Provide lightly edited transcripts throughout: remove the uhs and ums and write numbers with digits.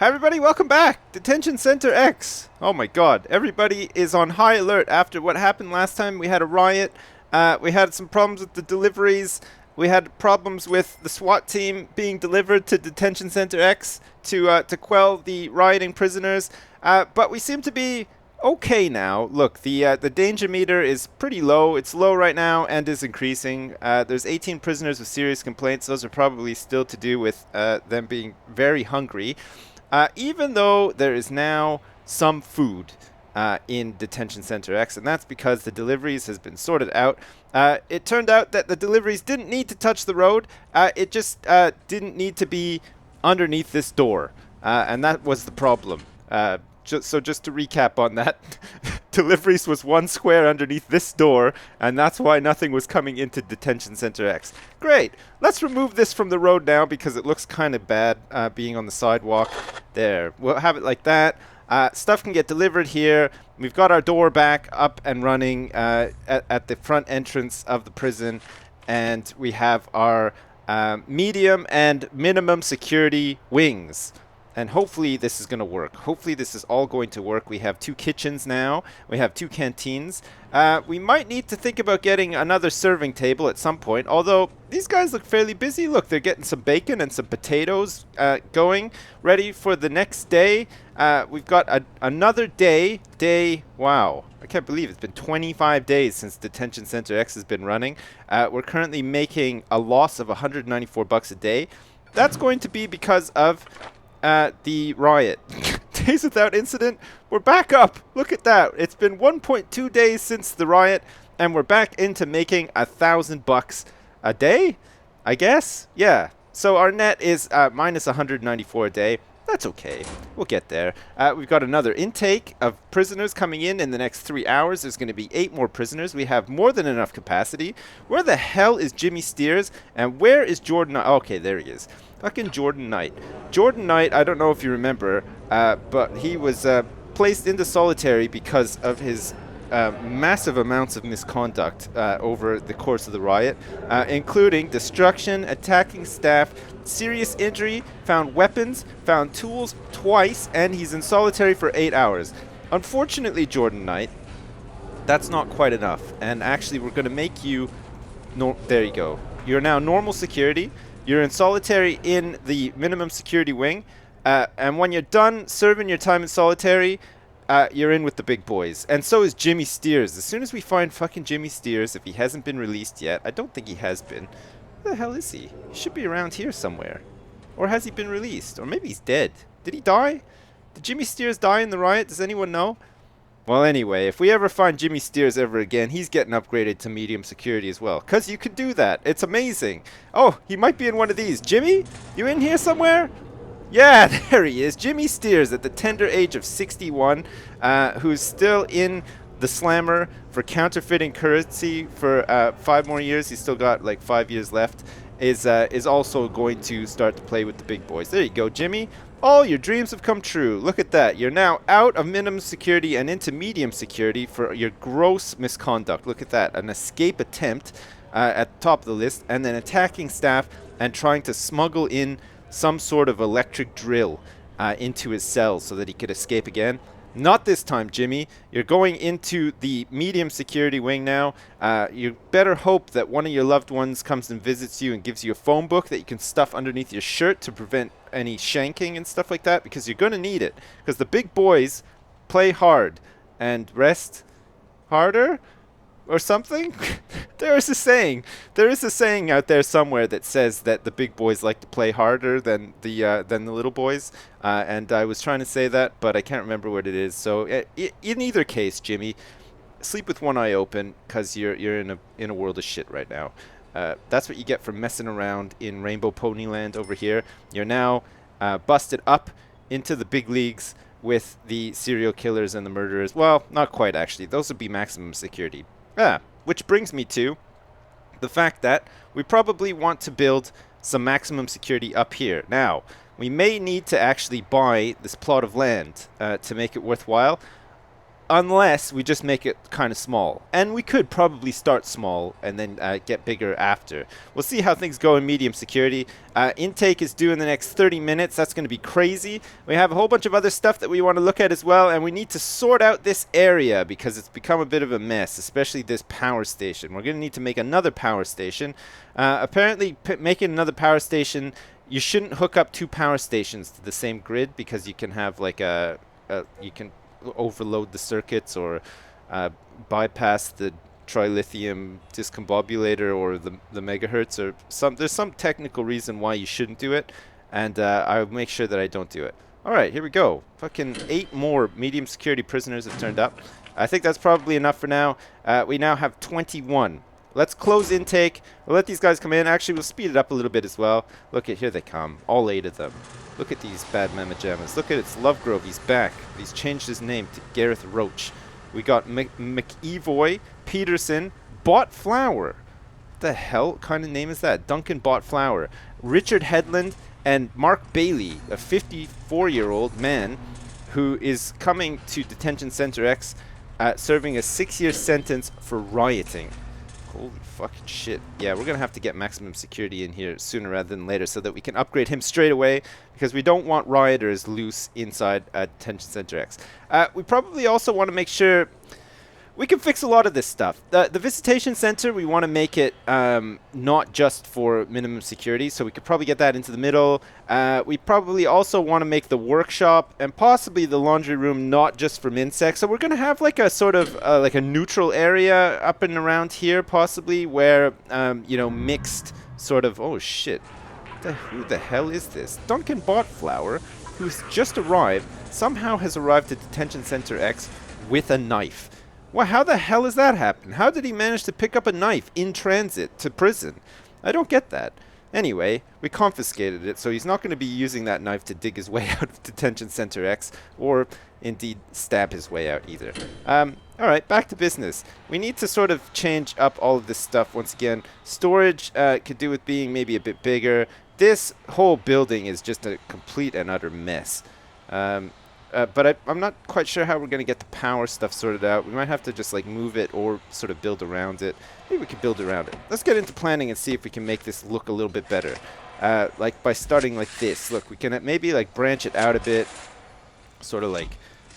Hi everybody, welcome back! Detention Center X! Oh my god, everybody is on high alert after what happened last time. We had a riot, we had some problems with the deliveries, we had problems with the SWAT team being delivered to Detention Center X to quell the rioting prisoners, but we seem to be okay now. Look, the danger meter is pretty low. It's low right now and is increasing. There's 18 prisoners with serious complaints. Those are probably still to do with them being very hungry. Even though there is now some food in Detention Center X, and that's because the deliveries has been sorted out. It turned out that the deliveries didn't need to touch the road. It just didn't need to be underneath this door, and that was the problem. Just to recap on that, deliveries was one square underneath this door, and that's why nothing was coming into Detention Center X. Great. Let's remove this from the road now because it looks kind of bad being on the sidewalk. There. We'll have it like that. Stuff can get delivered here. We've got our door back up and running at the front entrance of the prison, and we have our medium and minimum security wings. And hopefully this is going to work. Hopefully this is all going to work. We have 2 kitchens now. We have 2 canteens. We might need to think about getting another serving table at some point. Although these guys look fairly busy. Look, they're getting some bacon and some potatoes going, ready for the next day. We've got another day. Wow. I can't believe it's been 25 days since Detention Center X has been running. We're currently making a loss of $194 a day. That's going to be because of the riot. Days without incident, we're back up. Look at that. It's been 1.2 days since the riot, and we're back into making $1,000 a day, I guess. Yeah. So our net is minus 194 a day. That's okay. We'll get there. We've got another intake of prisoners coming in the next 3 hours. There's going to be 8 more prisoners. We have more than enough capacity. Where the hell is Jimmy Steers? And where is Jordan? Okay, there he is. Fucking Jordan Knight. Jordan Knight, I don't know if you remember, but he was placed into solitary because of his massive amounts of misconduct over the course of the riot, including destruction, attacking staff, serious injury, found weapons, found tools twice, and he's in solitary for 8 hours. Unfortunately, Jordan Knight, that's not quite enough. And actually, we're going to make you... there you go. You're now normal security. You're in solitary in the minimum security wing. And when you're done serving your time in solitary, you're in with the big boys. And so is Jimmy Steers. As soon as we find fucking Jimmy Steers, if he hasn't been released yet, I don't think he has been. Where the hell is he? He should be around here somewhere. Or has he been released? Or maybe he's dead. Did he die? Did Jimmy Steers die in the riot? Does anyone know? Well, anyway, if we ever find Jimmy Steers ever again, he's getting upgraded to medium security as well. Because you can do that. It's amazing. Oh, he might be in one of these. Jimmy? You in here somewhere? Yeah, there he is. Jimmy Steers at the tender age of 61, who's still in the slammer for counterfeiting currency for 5 more years. He's still got like 5 years left. Is also going to start to play with the big boys. There you go, Jimmy. All your dreams have come true. Look at that. You're now out of minimum security and into medium security for your gross misconduct. Look at that. An escape attempt at the top of the list, and then attacking staff and trying to smuggle in some sort of electric drill into his cells so that he could escape again. Not this time, Jimmy. You're going into the medium security wing now. You better hope that one of your loved ones comes and visits you and gives you a phone book that you can stuff underneath your shirt to prevent any shanking and stuff like that, because you're going to need it. Because the big boys play hard and rest harder or something. There is a saying. There is a saying out there somewhere that says that the big boys like to play harder than the little boys. And I was trying to say that, but I can't remember what it is. So in either case, Jimmy, sleep with one eye open, because you're in a world of shit right now. That's what you get for messing around in Rainbow Ponyland over here. You're now busted up into the big leagues with the serial killers and the murderers. Well, not quite, actually. Those would be maximum security. Which brings me to the fact that we probably want to build some maximum security up here. Now, we may need to actually buy this plot of land to make it worthwhile. unless we just make it kind of small. And we could probably start small and then get bigger after. We'll see how things go in medium security. Intake is due in the next 30 minutes. That's going to be crazy. We have a whole bunch of other stuff that we want to look at as well, and we need to sort out this area because it's become a bit of a mess, especially this power station. We're going to need to make another power station. Apparently, making another power station, you shouldn't hook up 2 power stations to the same grid because you can have like you can overload the circuits or bypass the trilithium discombobulator or the megahertz or there's some technical reason why you shouldn't do it, and I'll make sure that I don't do it. Alright, here we go. Fucking 8 more medium security prisoners have turned up. I think that's probably enough for now. We now have 21. Let's close intake. We'll let these guys come in. Actually, we'll speed it up a little bit as well. Look at, here they come. All 8 of them. Look at these bad mamma jammas. Look at it's Lovegrove. He's back. He's changed his name to Gareth Roach. We got McEvoy, Peterson, Bot Flower. What the hell kind of name is that? Duncan Bot Flower. Richard Headland and Mark Bailey, a 54-year-old man who is coming to Detention Center X serving a 6-year sentence for rioting. Holy fucking shit. Yeah, we're going to have to get maximum security in here sooner rather than later so that we can upgrade him straight away because we don't want rioters loose inside Detention Center X. We probably also want to make sure we can fix a lot of this stuff. The visitation center, we want to make it not just for minimum security, so we could probably get that into the middle. We probably also want to make the workshop and possibly the laundry room not just for MinSec. So we're going to have like a sort of like a neutral area up and around here possibly where, you know, mixed sort of, oh shit, who the hell is this? Duncan Botflower, who's just arrived, somehow has arrived at Detention Center X with a knife. Well, how the hell has that happened? How did he manage to pick up a knife in transit to prison? I don't get that. Anyway, we confiscated it, so he's not going to be using that knife to dig his way out of Detention Center X, or indeed stab his way out either. Alright, back to business. We need to sort of change up all of this stuff once again. Storage could do with being maybe a bit bigger. This whole building is just a complete and utter mess. But I'm not quite sure how we're going to get the power stuff sorted out. We might have to just like move it or sort of build around it. Maybe we can build around it. Let's get into planning and see if we can make this look a little bit better. Like by starting like this. Look, we can maybe like branch it out a bit. Sort of like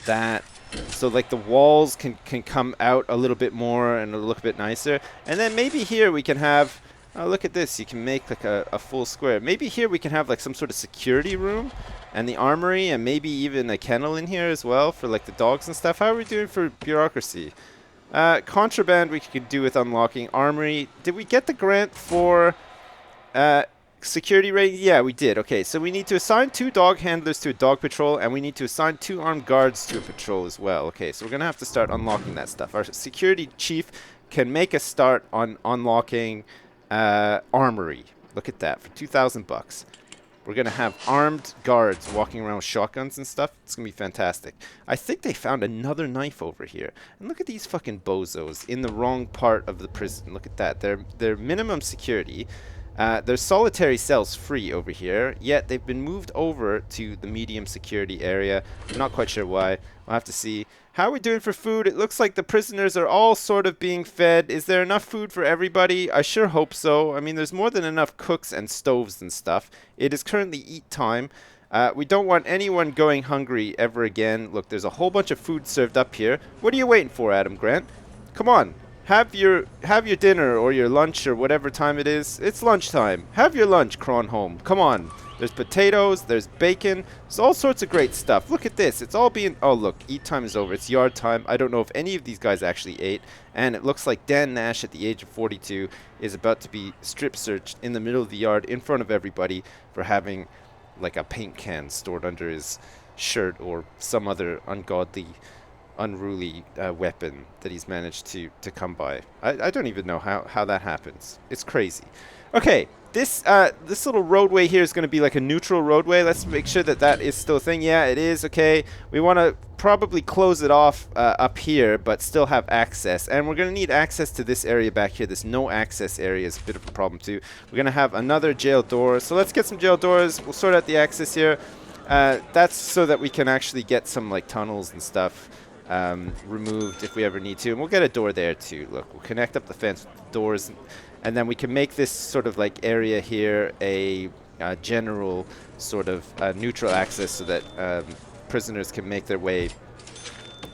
that. So like the walls can come out a little bit more and it'll look a bit nicer. And then maybe here we can have... Oh, look at this. You can make like a full square. Maybe here we can have like some sort of security room and the armory and maybe even a kennel in here as well for like the dogs and stuff. How are we doing for bureaucracy? Contraband we could do with unlocking. Armory. Did we get the grant for security rating? Yeah, we did. Okay, so we need to assign 2 dog handlers to a dog patrol and we need to assign 2 armed guards to a patrol as well. Okay, so we're going to have to start unlocking that stuff. Our security chief can make a start on unlocking... armory. Look at that for $2,000. We're gonna have armed guards walking around with shotguns and stuff. It's gonna be fantastic. I think they found another knife over here. And look at these fucking bozos in the wrong part of the prison. Look at that. They're minimum security. There's solitary cells free over here, yet they've been moved over to the medium security area. I'm not quite sure why. We'll have to see. How are we doing for food? It looks like the prisoners are all sort of being fed. Is there enough food for everybody? I sure hope so. I mean, there's more than enough cooks and stoves and stuff. It is currently eat time. We don't want anyone going hungry ever again. Look, there's a whole bunch of food served up here. What are you waiting for, Adam Grant? Come on. Have your dinner or your lunch or whatever time it is. It's lunchtime. Have your lunch, Cronholm. Come on. There's potatoes. There's bacon. There's all sorts of great stuff. Look at this. It's all being... Oh, look. Eat time is over. It's yard time. I don't know if any of these guys actually ate. And it looks like Dan Nash at the age of 42 is about to be strip searched in the middle of the yard in front of everybody for having like a paint can stored under his shirt or some other ungodly... unruly weapon that he's managed to come by. I don't even know how that happens. It's crazy. Okay, this little roadway here is going to be like a neutral roadway. Let's make sure that that is still a thing. Yeah, it is. Okay, we want to probably close it off up here, but still have access. And we're going to need access to this area back here. This no access area is a bit of a problem too. We're going to have another jail door. So let's get some jail doors. We'll sort out the access here. That's so that we can actually get some like tunnels and stuff. removed if we ever need to. And we'll get a door there too. Look, we'll connect up the fence with the doors, and then we can make this sort of like area here a general sort of neutral access so that prisoners can make their way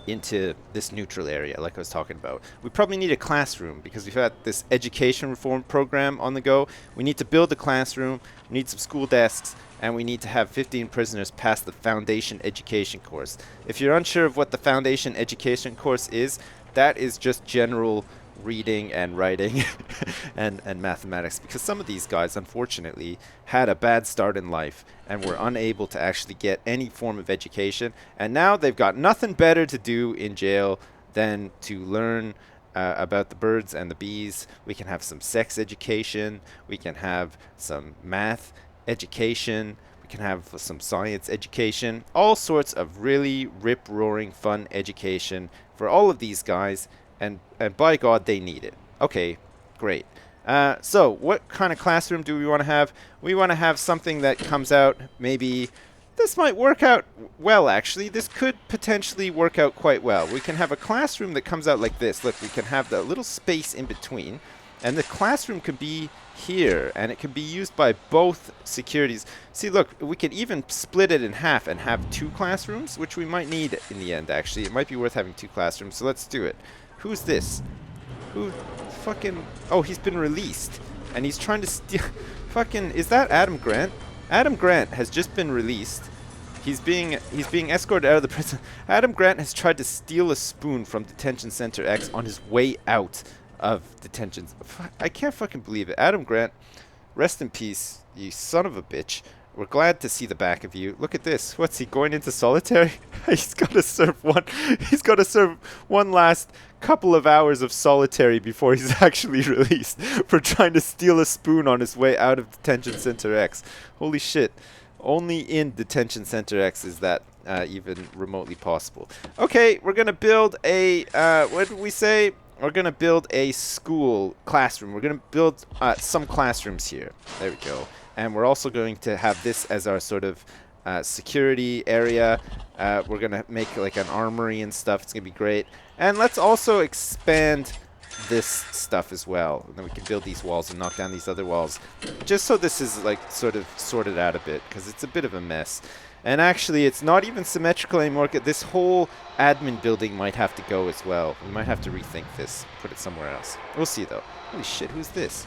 into this neutral area like I was talking about. We probably need a classroom because we've got this education reform program on the go. We need to build a classroom, we need some school desks, and we need to have 15 prisoners pass the foundation education course. If you're unsure of what the foundation education course is, that is just general reading and writing and mathematics, because some of these guys unfortunately had a bad start in life and were unable to actually get any form of education, and now they've got nothing better to do in jail than to learn about the birds and the bees. We can have some sex education, we can have some math education, we can have some science education, all sorts of really rip-roaring fun education for all of these guys. And by God, they need it. Okay, great. So what kind of classroom do we want to have? We want to have something that comes out, maybe, this might work out well, actually. This could potentially work out quite well. We can have a classroom that comes out like this. Look, we can have the little space in between, and the classroom could be here, and it can be used by both securities. See, look, we could even split it in half and have 2 classrooms, which we might need in the end, actually. It might be worth having 2 classrooms, so let's do it. Who's this? Who fucking... Oh, he's been released. And he's trying to steal... Fucking... Is that Adam Grant? Adam Grant has just been released. He's being escorted out of the prison. Adam Grant has tried to steal a spoon from Detention Center X on his way out of detention. I can't fucking believe it. Adam Grant, rest in peace, you son of a bitch. We're glad to see the back of you. Look at this. What's he going into solitary? He's got to serve one. He's got to serve one last couple of hours of solitary before he's actually released for trying to steal a spoon on his way out of Detention Center X. Holy shit. Only in Detention Center X is that even remotely possible. Okay, we're going to build a, what did we say? We're going to build a school classroom. We're going to build some classrooms here. There we go. And we're also going to have this as our sort of security area. We're going to make like an armory and stuff. It's going to be great. And let's also expand this stuff as well. And then we can build these walls and knock down these other walls. Just so this is like sort of sorted out a bit, because it's a bit of a mess. And actually, it's not even symmetrical anymore. This whole admin building might have to go as well. We might have to rethink this, put it somewhere else. We'll see, though. Holy shit, who's this?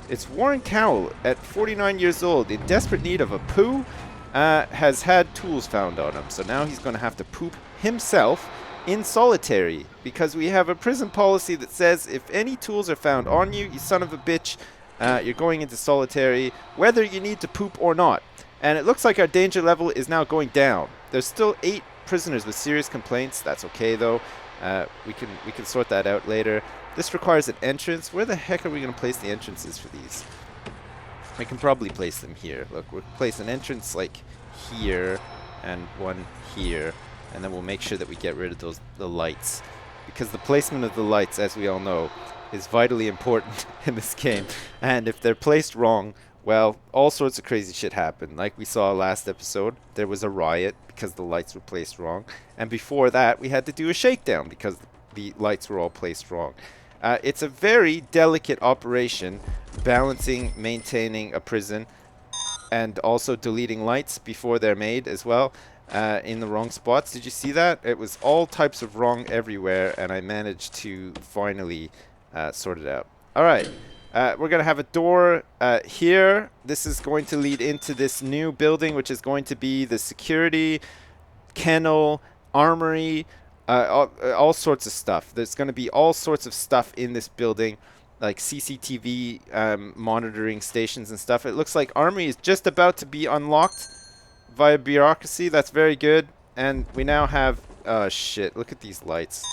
It's Warren Cowell, at 49 years old, in desperate need of a poo, has had tools found on him. So now he's going to have to poop himself in solitary, because we have a prison policy that says if any tools are found on you, you son of a bitch, you're going into solitary, whether you need to poop or not. And it looks like our danger level is now going down. There's still 8 prisoners with serious complaints. That's okay, though. We can sort that out later. This requires an entrance. Where the heck are we going to place the entrances for these? We can probably place them here. Look, we'll place an entrance like here and one here. And then we'll make sure that we get rid of the lights. Because the placement of the lights, as we all know, is vitally important in this game. And if they're placed wrong, well, all sorts of crazy shit happen. Like we saw last episode, there was a riot because the lights were placed wrong. And before that, we had to do a shakedown because the lights were all placed wrong. It's a very delicate operation, balancing, maintaining a prison, and also deleting lights before they're made as well, in the wrong spots. Did you see that? It was all types of wrong everywhere, and I managed to finally sort it out. All right. We're going to have a door here. This is going to lead into this new building, which is going to be the security, kennel, armory, all sorts of stuff. There's going to be all sorts of stuff in this building, like CCTV monitoring stations and stuff. It looks like armory is just about to be unlocked via bureaucracy. That's very good. And we now have... Oh, shit. Look at these lights.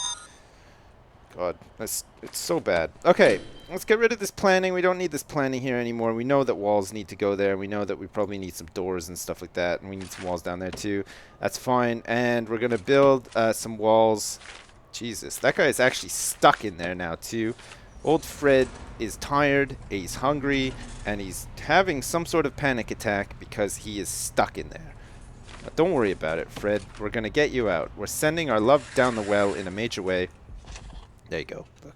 God, it's so bad. Okay, let's get rid of this planning. We don't need this planning here anymore. We know that walls need to go there. We know that we probably need some doors and stuff like that. And we need some walls down there too. That's fine. And we're going to build some walls. Jesus, that guy is actually stuck in there now too. Old Fred is tired, he's hungry, and he's having some sort of panic attack because he is stuck in there. But don't worry about it, Fred. We're gonna get you out. We're sending our love down the well in a major way. There you go. Look.